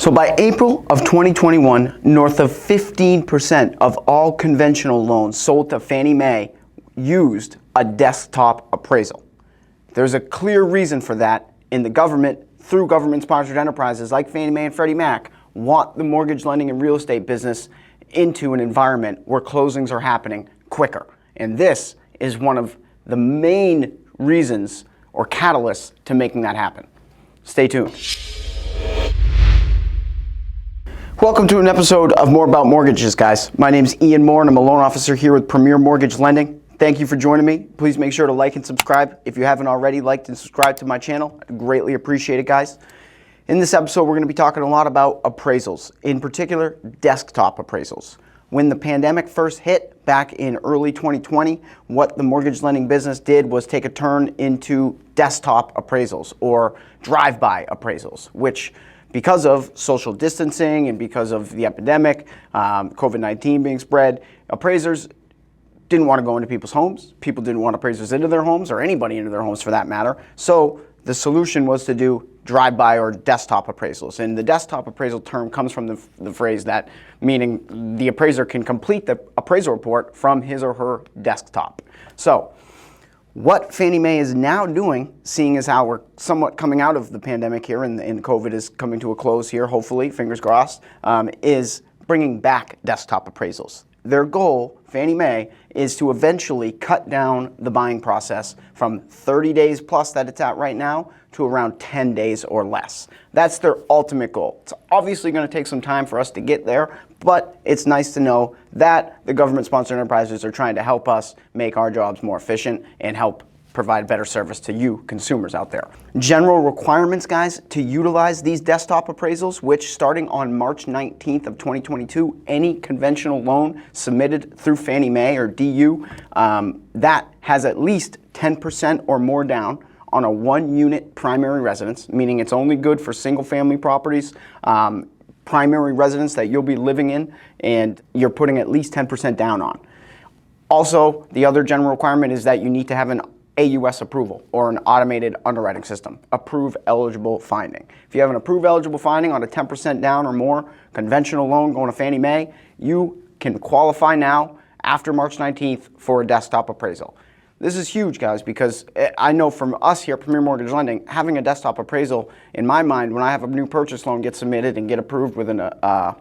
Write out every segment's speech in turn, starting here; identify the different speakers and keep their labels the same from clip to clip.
Speaker 1: So by April of 2021, north of 15% of all conventional loans sold to Fannie Mae used a desktop appraisal. There's a clear reason for that, and the government, through government-sponsored enterprises like Fannie Mae and Freddie Mac, want the mortgage lending and real estate business into an environment where closings are happening quicker. And this is one of the main reasons or catalysts to making that happen. Stay tuned. Welcome to an episode of More About Mortgages, guys. My name is Ian Moore, and I'm a loan officer here with Premier Mortgage Lending. Thank you for joining me. Please make sure to like and subscribe. If you haven't already liked and subscribed to my channel, I'd greatly appreciate it, guys. In this episode, we're going to be talking a lot about appraisals, in particular, desktop appraisals. When the pandemic first hit back in early 2020, what the mortgage lending business did was take a turn into desktop appraisals or drive-by appraisals, which because of social distancing and because of the epidemic, COVID-19 being spread, appraisers didn't want to go into people's homes. People didn't want appraisers into their homes, or anybody into their homes for that matter. So the solution was to do drive-by or desktop appraisals. And the desktop appraisal term comes from the phrase that, meaning the appraiser can complete the appraisal report from his or her desktop. So what Fannie Mae is now doing, seeing as how we're somewhat coming out of the pandemic here and COVID is coming to a close here, hopefully, fingers crossed, is bringing back desktop appraisals. Their goal, Fannie Mae, is to eventually cut down the buying process from 30 days plus that it's at right now to around 10 days or less. That's their ultimate goal. It's obviously going to take some time for us to get there, but it's nice to know that the government-sponsored enterprises are trying to help us make our jobs more efficient and help provide better service to you consumers out there. General requirements, guys, to utilize these desktop appraisals, which starting on March 19th of 2022, any conventional loan submitted through Fannie Mae or DU that has at least 10% or more down on a one-unit primary residence, meaning it's only good for single-family properties, primary residence that you'll be living in, and you're putting at least 10% down on. Also, the other general requirement is that you need to have an AUS approval or an automated underwriting system, approve eligible finding. If you have an approve eligible finding on a 10% down or more conventional loan going to Fannie Mae, you can qualify now after March 19th for a desktop appraisal. This is huge, guys, because I know from us here at Premier Mortgage Lending, having a desktop appraisal, in my mind, when I have a new purchase loan get submitted and get approved within a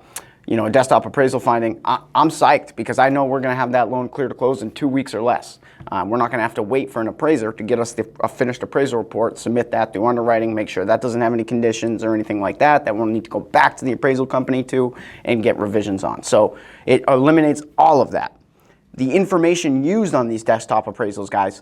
Speaker 1: desktop appraisal finding, I'm psyched because I know we're going to have that loan clear to close in 2 weeks or less. We're not going to have to wait for an appraiser to get us a finished appraisal report, submit that through underwriting, make sure that doesn't have any conditions or anything like that we'll need to go back to the appraisal company to and get revisions on. So it eliminates all of that. The information used on these desktop appraisals, guys,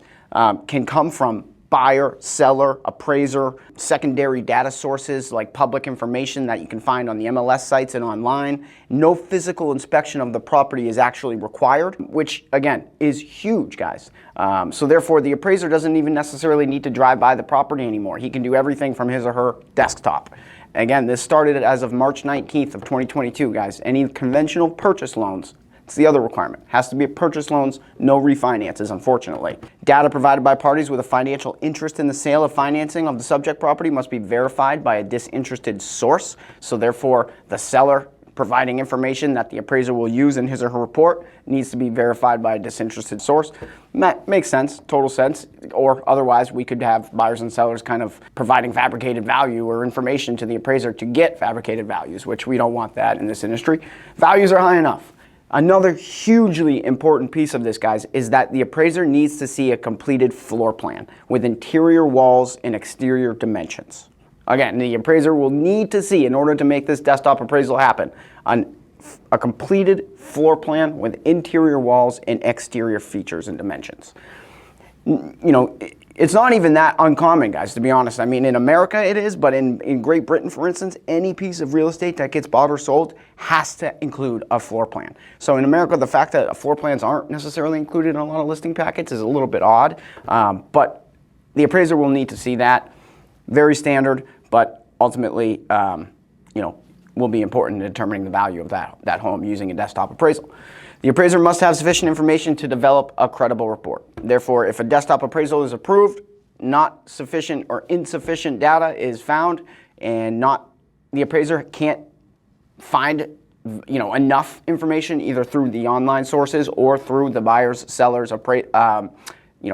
Speaker 1: can come from buyer, seller, appraiser, secondary data sources like public information that you can find on the MLS sites and online. No physical inspection of the property is actually required, which again is huge, guys. So therefore the appraiser doesn't even necessarily need to drive by the property anymore. He can do everything from his or her desktop. Again, this started as of March 19th of 2022, guys. Any conventional purchase loans, it's the other requirement. Has to be purchase loans, no refinances, unfortunately. Data provided by parties with a financial interest in the sale of financing of the subject property must be verified by a disinterested source. So therefore, the seller providing information that the appraiser will use in his or her report needs to be verified by a disinterested source. Makes sense, total sense. Or otherwise, we could have buyers and sellers kind of providing fabricated value or information to the appraiser to get fabricated values, which we don't want that in this industry. Values are high enough. Another hugely important piece of this, guys, is that the appraiser needs to see a completed floor plan with interior walls and exterior dimensions. Again, the appraiser will need to see, in order to make this desktop appraisal happen, a completed floor plan with interior walls and exterior features and dimensions. It's not even that uncommon, guys, to be honest. I mean, in America it is, but in Great Britain, for instance, any piece of real estate that gets bought or sold has to include a floor plan. So in America, the fact that floor plans aren't necessarily included in a lot of listing packets is a little bit odd, but the appraiser will need to see that. Very standard, but ultimately, will be important in determining the value of that home using a desktop appraisal. The appraiser must have sufficient information to develop a credible report. Therefore, if a desktop appraisal is approved, not sufficient or insufficient data is found, and the appraiser can't find enough information either through the online sources or through the buyers, sellers,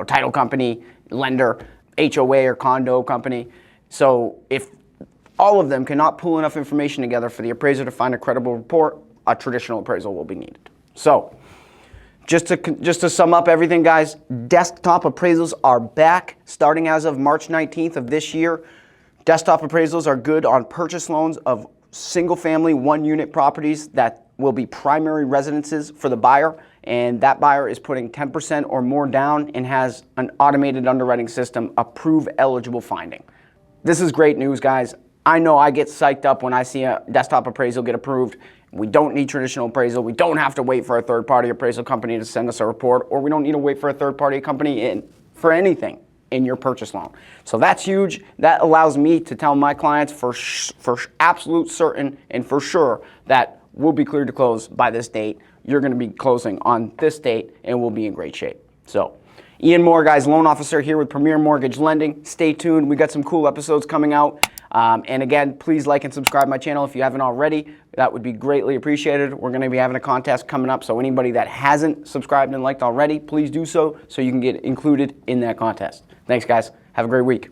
Speaker 1: title company, lender, HOA or condo company. So if all of them cannot pull enough information together for the appraiser to find a credible report, a traditional appraisal will be needed. So just to sum up everything, guys, desktop appraisals are back starting as of March 19th of this year. Desktop appraisals are good on purchase loans of single-family, one-unit properties that will be primary residences for the buyer, and that buyer is putting 10% or more down and has an automated underwriting system, approve eligible finding. This is great news, guys. I know I get psyched up when I see a desktop appraisal get approved. We don't need traditional appraisal. We don't have to wait for a third-party appraisal company to send us a report, or we don't need to wait for a third-party company for anything in your purchase loan. So that's huge. That allows me to tell my clients for absolute certain and for sure that we'll be cleared to close by this date. You're going to be closing on this date and we'll be in great shape. So Ian Moore, guys, loan officer here with Premier Mortgage Lending. Stay tuned. We got some cool episodes coming out. And again, please like and subscribe to my channel if you haven't already. That would be greatly appreciated. We're going to be having a contest coming up, so anybody that hasn't subscribed and liked already, please do so you can get included in that contest. Thanks, guys. Have a great week.